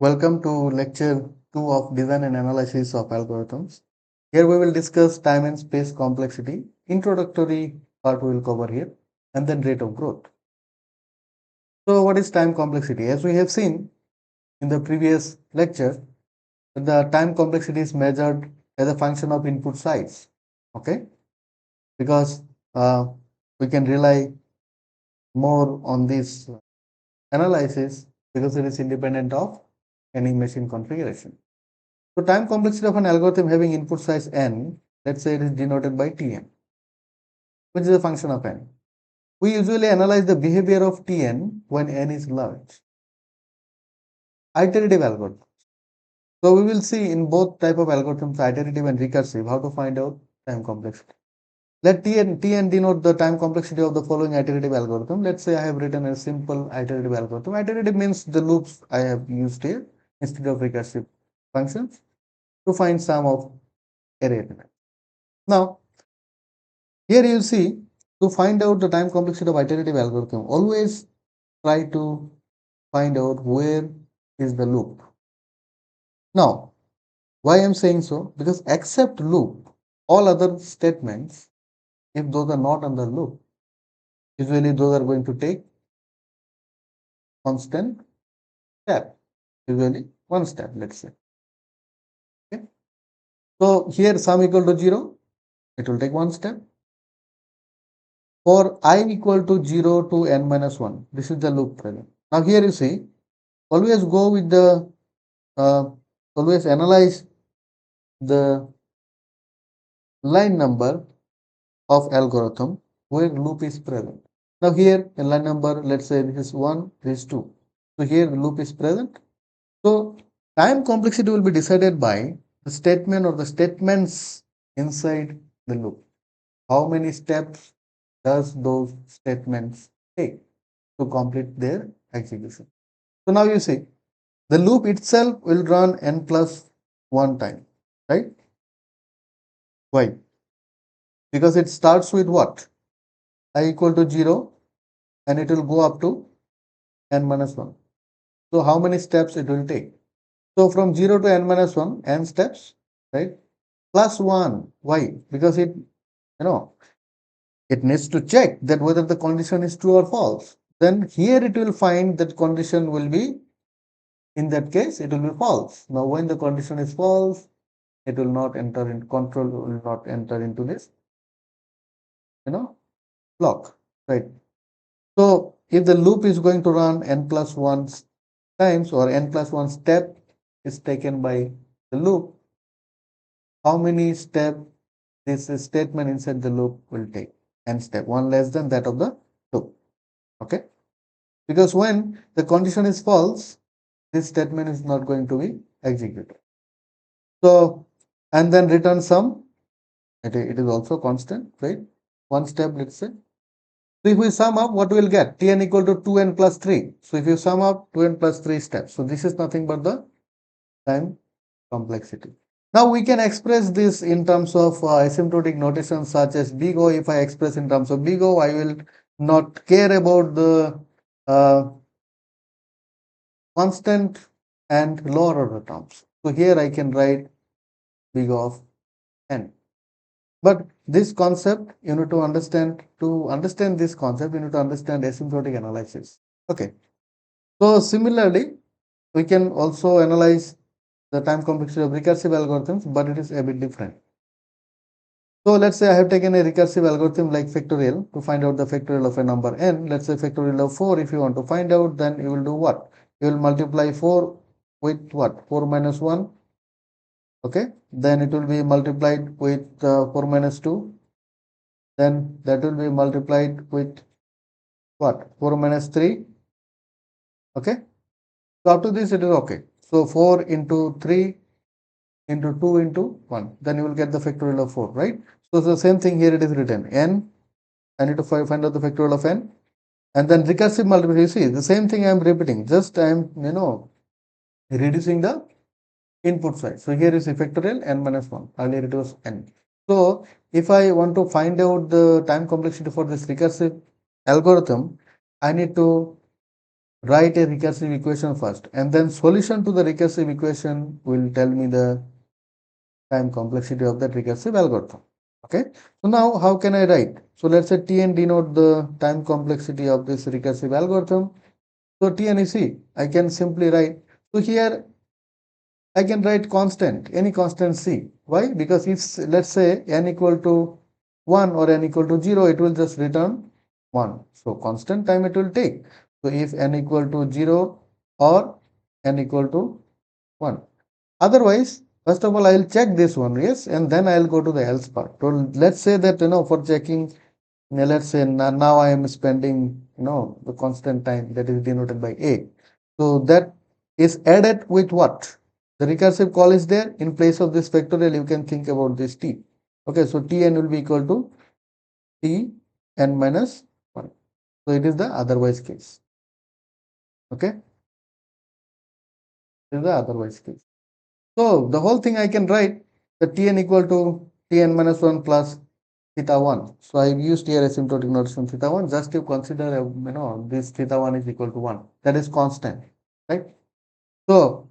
Welcome to lecture 2 of design and analysis of algorithms. Here we will discuss time and space complexity. Introductory part we will cover here and then rate of growth. So what is time complexity? As we have seen in the previous lecture, the time complexity is measured as a function of input size. Okay, because we can rely more on this analysis because it is independent of any machine configuration. So time complexity of an algorithm having input size n, let's say it is denoted by Tn, which is a function of n. We usually analyze the behavior of Tn when n is large. Iterative algorithm. So we will see in both type of algorithms, iterative and recursive, how to find out time complexity. Let Tn denote the time complexity of the following iterative algorithm. Let's say I have written a simple iterative algorithm. Iterative means the loops I have used here instead of recursive functions to find sum of array elements. Now, here you see, to find out the time complexity of iterative algorithm, always try to find out where is the loop. Now, why I am saying so? Because except loop, all other statements, if those are not under loop, usually those are going to take constant step, usually one step, let's say. Okay. So here sum equal to 0, it will take one step. For I equal to 0 to n minus 1, this is the loop present. Now here you see, always go with the always analyze the line number of algorithm where loop is present. Now here in line number, let's say this is 1, this is 2. So here the loop is present. So time complexity will be decided by the statement or the statements inside the loop. How many steps does those statements take to complete their execution? So now you see, the loop itself will run n plus 1 time, right? Why? Because it starts with what? I equal to 0 and it will go up to n minus 1. So how many steps it will take? So from 0 to n minus 1, n steps, right? Plus 1. Why? Because it needs to check that whether the condition is true or false. Then here it will find that condition will be, in that case, it will be false. Now when the condition is false, it will not enter in control, will not enter into this, block, right? So if the loop is going to run n plus 1 times or n plus 1 step is taken by the loop, how many steps this statement inside the loop will take? N step, one less than that of the loop. Okay, because when the condition is false, this statement is not going to be executed. So, and then return sum, it is also constant, right? One step, let's say. So if we sum up, what we will get? Tn equal to 2n plus 3. So if you sum up 2n plus 3 steps, so this is nothing but the time complexity. Now we can express this in terms of asymptotic notation such as big O. If I express in terms of big O, I will not care about the constant and lower order terms. So here I can write big O of n. But this concept you need to understand. To understand this concept, you need to understand asymptotic analysis. Okay. So similarly, we can also analyze the time complexity of recursive algorithms, but it is a bit different. So let's say I have taken a recursive algorithm like factorial to find out the factorial of a number n. Let's say factorial of 4. If you want to find out, then you will do what? You will multiply 4 with what? 4 minus 1. Okay. Then it will be multiplied with 4 minus 2. Then that will be multiplied with what? 4 minus 3. Okay. So up to this it is okay. So 4 into 3 into 2 into 1. Then you will get the factorial of 4, right? So the same thing here it is written. N, I need to find out the factorial of n. And then recursive multiplication, you see, the same thing I am repeating. Just I am, reducing the input size. So here is a factorial n minus 1. Earlier it was n. So if I want to find out the time complexity for this recursive algorithm, I need to write a recursive equation first, and then solution to the recursive equation will tell me the time complexity of that recursive algorithm. Okay, so now how can I write? So let's say Tn denote the time complexity of this recursive algorithm. So Tn is C. I can simply write. So here I can write constant, any constant C. Why? Because if let's say n equal to 1 or n equal to 0, it will just return 1. So constant time it will take. So if n equal to 0 or n equal to 1. Otherwise, first of all, I will check this one, yes, and then I will go to the else part. So let's say that, for checking, let's say now I am spending, the constant time that is denoted by A. So that is added with what? The recursive call is there. In place of this factorial, you can think about this T. Okay, so Tn will be equal to Tn minus 1. So it is the otherwise case. Okay, this is the otherwise case. So the whole thing I can write the Tn equal to Tn minus 1 plus theta 1. So I have used here asymptotic notation theta 1 just to consider, this theta 1 is equal to 1. That is constant, right? So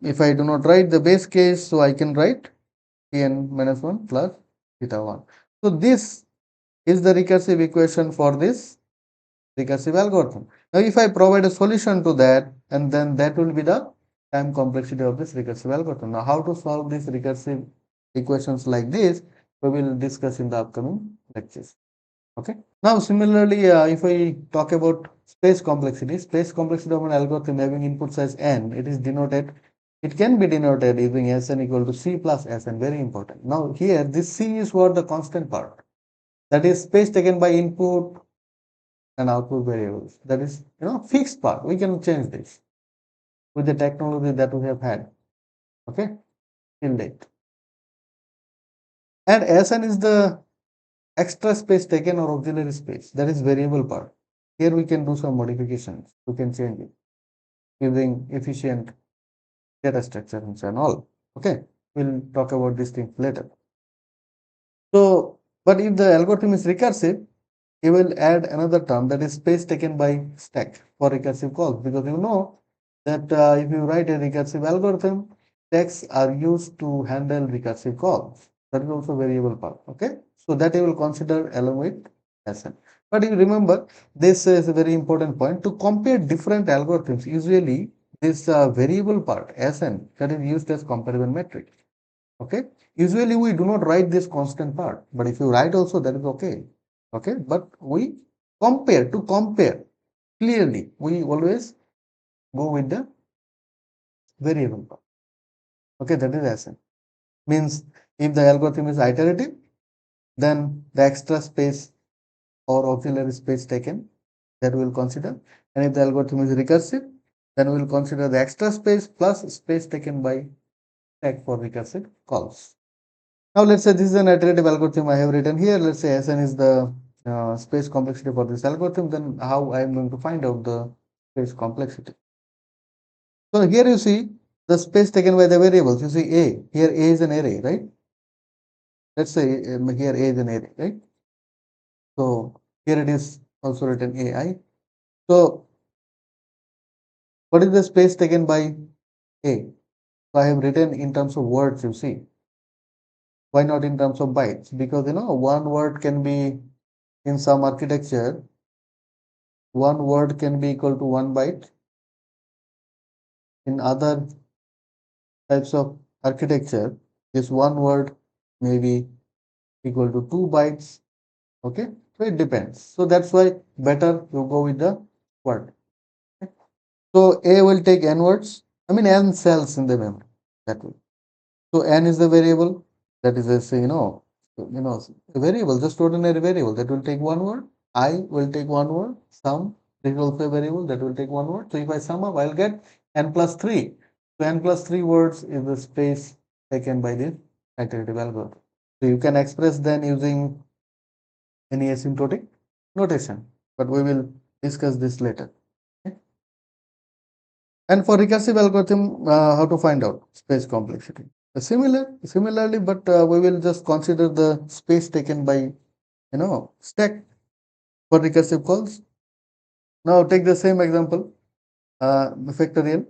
if I do not write the base case, so I can write Tn minus 1 plus theta 1. So this is the recursive equation for this recursive algorithm. Now if I provide a solution to that, and then that will be the time complexity of this recursive algorithm. Now how to solve these recursive equations like this, we will discuss in the upcoming lectures. Okay. Now similarly, if I talk about space complexity of an algorithm having input size n, it can be denoted using Sn equal to C plus Sn, very important. Now here this C is what the constant part, that is space taken by input and output variables, that is fixed part. We can change this with the technology that we have had, okay, till date. And Sn is the extra space taken or auxiliary space, that is variable part. Here we can do some modifications, we can change it using efficient data structures and all. Okay, we'll talk about these things later. So but if the algorithm is recursive, you will add another term, that is space taken by stack for recursive calls, because that if you write a recursive algorithm, stacks are used to handle recursive calls. That is also variable part. Okay, so that you will consider along with Sn. But you remember, this is a very important point. To compare different algorithms, usually this variable part Sn, that is used as comparison metric. Okay, usually we do not write this constant part, but if you write also, that is okay. Okay, but we compare clearly, we always go with the variable part. Okay, that is Sn. Means if the algorithm is iterative, then the extra space or auxiliary space taken, that we will consider. And if the algorithm is recursive, then we will consider the extra space plus space taken by stack for recursive calls. Now let's say this is an iterative algorithm I have written here. Let's say Sn is the space complexity for this algorithm. Then how I am going to find out the space complexity? So here you see the space taken by the variables. You see A. Here A is an array, right? Let's say here A is an array, right? So here it is also written AI. So what is the space taken by A? So I have written in terms of words, you see. Why not in terms of bytes? Because one word can be, in some architecture, one word can be equal to 1 byte. In other types of architecture, this one word may be equal to 2 bytes. Okay, so it depends. So that's why better you go with the word. Okay? So A will take n words, n cells in the memory, that way. So n is the variable, that is a variable, just ordinary variable, that will take one word. I will take one word. Sum, this is also a variable, that will take one word. So if I sum up, I'll get n plus 3. So n plus 3 words is the space taken by the iterative algorithm. So you can express then using any asymptotic notation, but we will discuss this later. Okay? And for recursive algorithm, how to find out space complexity? Similarly, but we will just consider the space taken by stack for recursive calls. Now take the same example, the factorial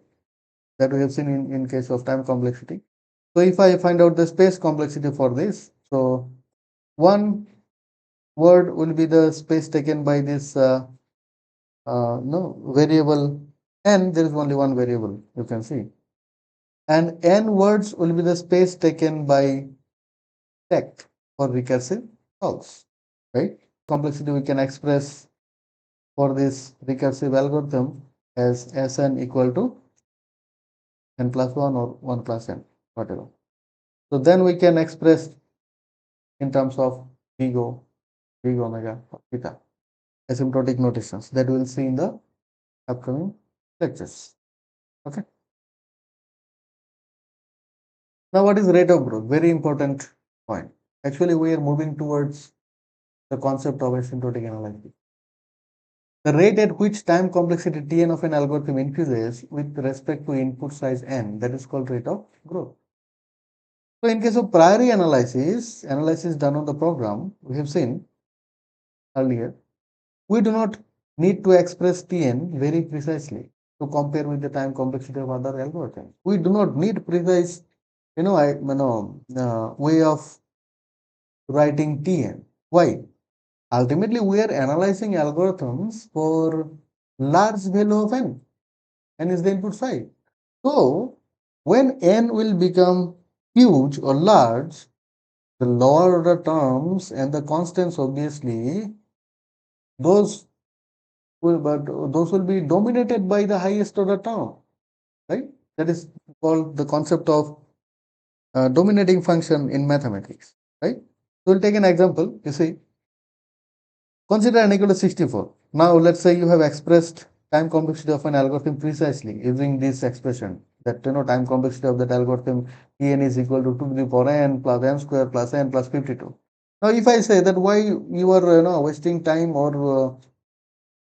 that we have seen in case of time complexity. So if I find out the space complexity for this, so one word will be the space taken by this no variable n. There is only one variable, you can see, and n words will be the space taken by tech for recursive calls, right? Complexity we can express for this recursive algorithm as Sn equal to n plus 1 or 1 plus n, whatever. So then we can express in terms of big O, big omega, or theta, asymptotic notations that we'll see in the upcoming lectures. Okay. Now, what is rate of growth? Very important point. Actually, we are moving towards the concept of asymptotic analysis. The rate at which time complexity Tn of an algorithm increases with respect to input size n, that is called rate of growth. So in case of priori analysis done on the program, we have seen earlier, we do not need to express Tn very precisely to compare with the time complexity of other algorithms. We do not need precise, way of writing Tn. Why? Ultimately, we are analyzing algorithms for large value of n. N is the input side. So, when n will become huge or large, the lower order terms and the constants obviously those will be dominated by the highest order term, right? That is called the concept of dominating function in mathematics, right? So we'll take an example. You see, consider n equal to 64. Now let's say you have expressed time complexity of an algorithm precisely using this expression that time complexity of that algorithm Tn is equal to 2 to the power n plus n square plus n plus 52. Now if I say that why you are wasting time or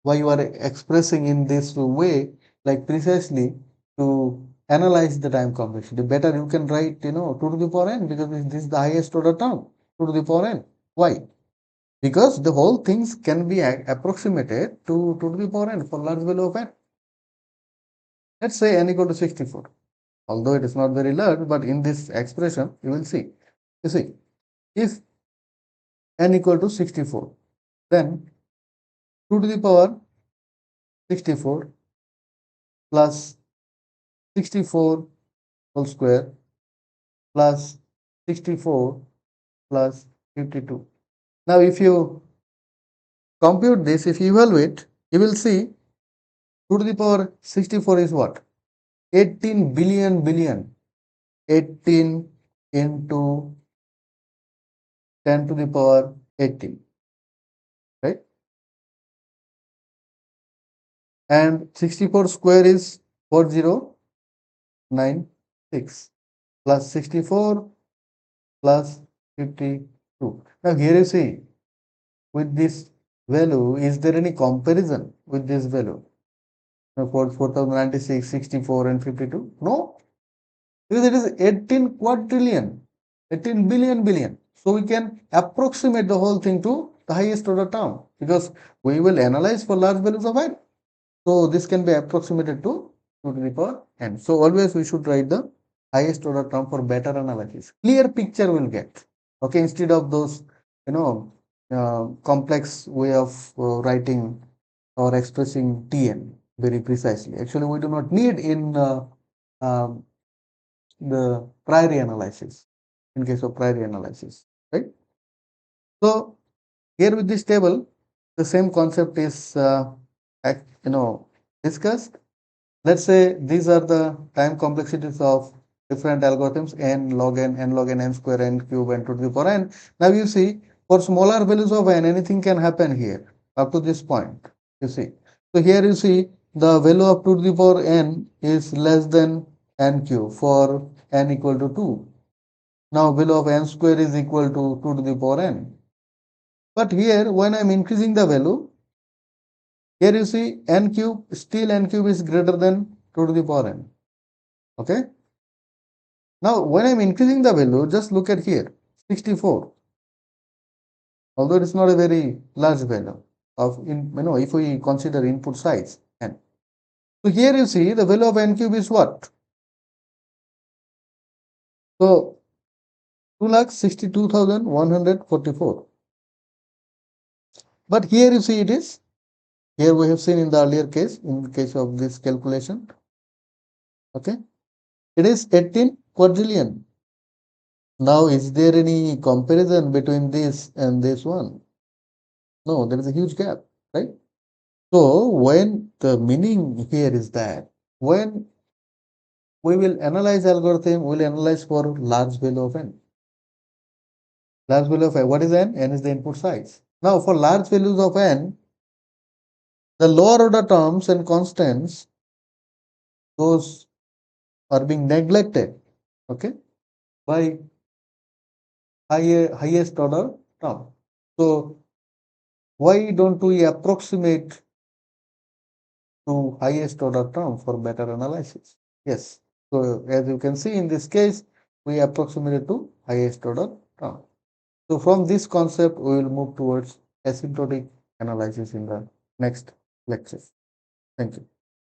why you are expressing in this way, like precisely to analyze the time complexity, better you can write 2 to the power n, because this is the highest order term, 2 to the power n. Why? Because the whole things can be approximated to 2 to the power n for large value of n. Let's say n equal to 64, although it is not very large, but in this expression you will see, you see, if n equal to 64, then 2 to the power 64 plus 64 whole square plus 64 plus 52. Now, if you compute this, if you evaluate, you will see 2 to the power 64 is what? 18 billion billion. 18 into 10 to the power 18, right? And 64 square is 4096 plus 64 plus 52. Now, here you see, with this value, is there any comparison with this value? For 4096, 64 and 52? No, because it is 18 quadrillion, 18 billion billion. So we can approximate the whole thing to the highest order term, because we will analyze for large values of n. So this can be approximated to 2 to the power n. So always we should write the highest order term for better analysis. Clear picture will get. Okay, instead of those complex way of writing or expressing Tn very precisely. Actually, we do not need in um, the priori analysis, in case of priori analysis, right? So here with this table, the same concept is discussed. Let's say these are the time complexities of different algorithms, n log n, n square, n cube, n to the power n. Now you see, for smaller values of n, anything can happen here up to this point. You see, so here you see the value of 2 to the power n is less than n cube for n equal to 2. Now value of n square is equal to 2 to the power n. But here, when I am increasing the value, here you see n cube, still n cube is greater than 2 to the power n. Okay. Now, when I am increasing the value, just look at here, 64. Although it is not a very large value, of if we consider input size n. So here you see the value of n cube is what? So 2,62,144. But here you see it is, here we have seen in the earlier case, in the case of this calculation, okay, it is 18 quadrillion. Now, is there any comparison between this and this one? No, there is a huge gap, right? So, when the meaning here is that when we will analyze algorithm, we will analyze for large value of n. Large value of n, what is n? N is the input size. Now, for large values of n, the lower order terms and constants, those are being neglected, okay, by highest order term. So, why don't we approximate to highest order term for better analysis? Yes. So, as you can see in this case, we approximated to highest order term. So, from this concept, we will move towards asymptotic analysis in the next lecture. Thank you.